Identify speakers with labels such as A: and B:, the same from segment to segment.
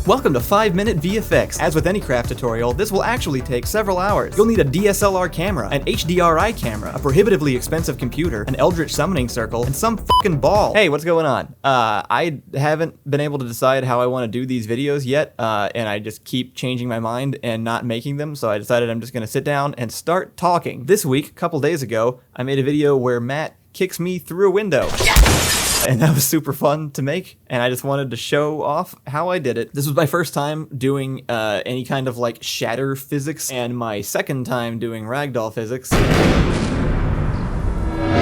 A: Welcome to 5-Minute VFX. As with any craft tutorial, this will actually take several hours. You'll need a DSLR camera, an HDRI camera, a prohibitively expensive computer, an Eldritch summoning circle, and some fucking ball. Hey, what's going on? I haven't been able to decide how I want to do these videos yet, and I just keep changing my mind and not making them, so I decided I'm just gonna sit down and start talking. This week, a couple days ago, I made a video where Matt kicks me through a window. And that was super fun to make, and I just wanted to show off how I did it. This was my first time doing any kind of like shatter physics, and my second time doing ragdoll physics.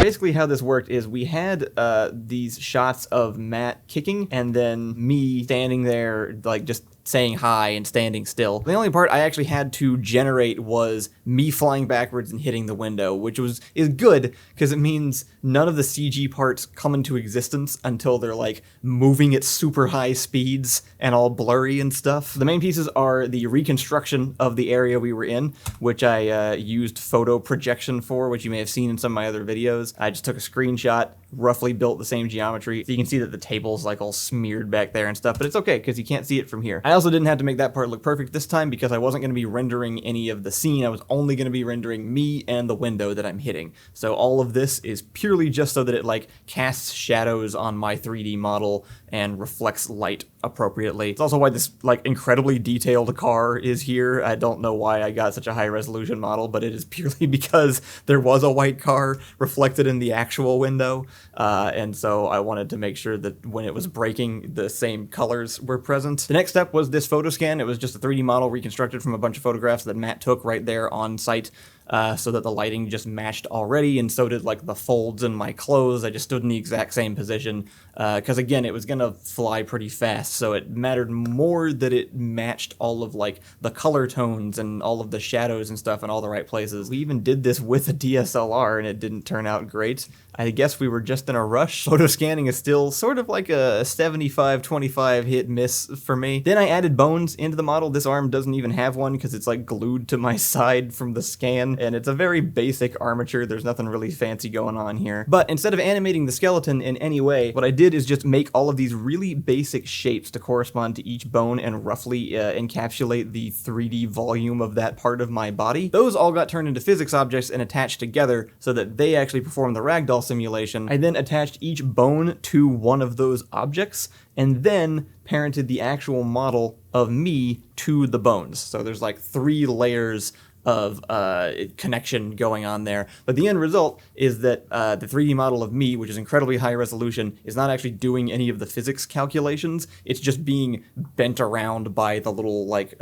A: Basically how this worked is we had these shots of Matt kicking, and then me standing there like just saying hi and standing still. The only part I actually had to generate was me flying backwards and hitting the window, which is good because it means none of the CG parts come into existence until they're like moving at super high speeds and all blurry and stuff. The main pieces are the reconstruction of the area we were in, which I used photo projection for, which you may have seen in some of my other videos. I just took a screenshot, roughly built the same geometry, so you can see that the table's like all smeared back there and stuff, but it's okay because you can't see it from here. I also didn't have to make that part look perfect this time because I wasn't going to be rendering any of the scene. I was only going to be rendering me and the window that I'm hitting. So all of this is purely just so that it like casts shadows on my 3D model and reflects light appropriately. It's also why this like incredibly detailed car is here. I don't know why I got such a high resolution model, but it is purely because there was a white car reflected in the actual window. And so I wanted to make sure that when it was breaking, the same colors were present. The next step was this photo scan. It was just a 3D model reconstructed from a bunch of photographs that Matt took right there on site. So that the lighting just matched already, and so did like the folds in my clothes. I just stood in the exact same position because again, it was gonna fly pretty fast, so it mattered more that it matched all of like the color tones and all of the shadows and stuff in all the right places. We even did this with a DSLR and it didn't turn out great. I guess we were just in a rush. Photo scanning is still sort of like a 75-25 hit miss for me. Then I added bones into the model. This arm doesn't even have one because it's like glued to my side from the scan, and it's a very basic armature. There's nothing really fancy going on here. But instead of animating the skeleton in any way, what I did is just make all of these really basic shapes to correspond to each bone and roughly encapsulate the 3D volume of that part of my body. Those all got turned into physics objects and attached together so that they actually perform the ragdoll simulation. I then attached each bone to one of those objects and then parented the actual model of me to the bones. So there's like 3 layers of connection going on there. But the end result is that the 3D model of me, which is incredibly high resolution, is not actually doing any of the physics calculations. It's just being bent around by the little like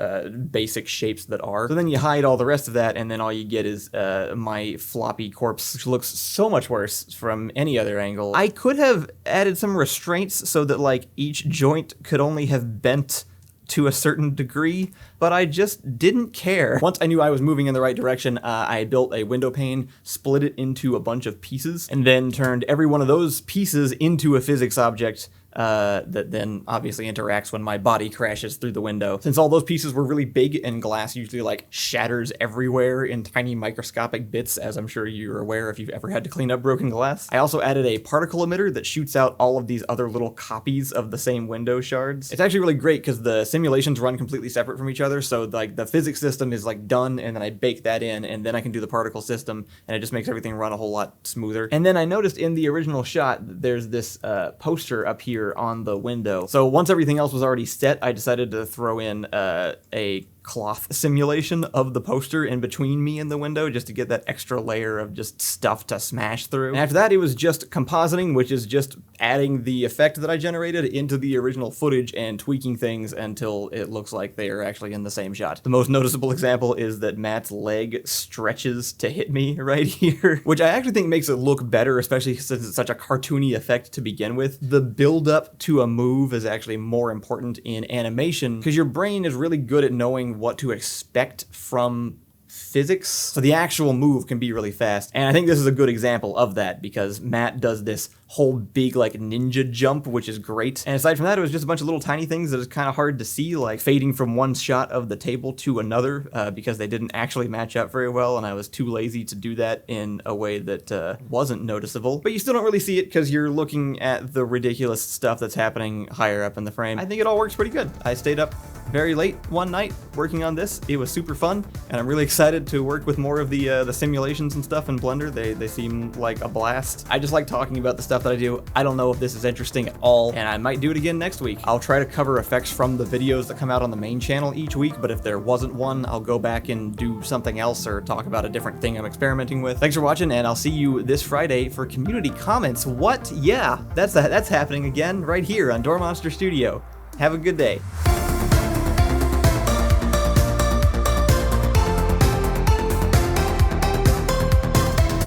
A: basic shapes that are. So then you hide all the rest of that, and then all you get is my floppy corpse, which looks so much worse from any other angle. I could have added some restraints so that like each joint could only have bent to a certain degree, but I just didn't care. Once I knew I was moving in the right direction, I built a window pane, split it into a bunch of pieces, and then turned every one of those pieces into a physics object that then obviously interacts when my body crashes through the window. Since all those pieces were really big and glass usually like shatters everywhere in tiny microscopic bits, as I'm sure you're aware if you've ever had to clean up broken glass. I also added a particle emitter that shoots out all of these other little copies of the same window shards. It's actually really great because the simulations run completely separate from each other, so like the physics system is like done and then I bake that in, and then I can do the particle system, and it just makes everything run a whole lot smoother. And then I noticed in the original shot that there's this poster up here on the window. So once everything else was already set, I decided to throw in a cloth simulation of the poster in between me and the window just to get that extra layer of just stuff to smash through. And after that, it was just compositing, which is just adding the effect that I generated into the original footage and tweaking things until it looks like they are actually in the same shot. The most noticeable example is that Matt's leg stretches to hit me right here, which I actually think makes it look better, especially since it's such a cartoony effect to begin with. The build up to a move is actually more important in animation because your brain is really good at knowing what to expect from physics, so the actual move can be really fast. And I think this is a good example of that because Matt does this whole big like ninja jump, which is great. And aside from that, it was just a bunch of little tiny things that is kind of hard to see, like fading from one shot of the table to another because they didn't actually match up very well, and I was too lazy to do that in a way that wasn't noticeable. But you still don't really see it because you're looking at the ridiculous stuff that's happening higher up in the frame. I think it all works pretty good. I stayed up very late one night working on this. It was super fun, and I'm really excited to work with more of the simulations and stuff in Blender. They seem like a blast. I just like talking about the stuff that I do. I don't know if this is interesting at all, and I might do it again next week. I'll try to cover effects from the videos that come out on the main channel each week, but if there wasn't one, I'll go back and do something else or talk about a different thing I'm experimenting with. Thanks for watching, and I'll see you this Friday for community comments. What? Yeah, that's happening again right here on Door Monster Studio. Have a good day.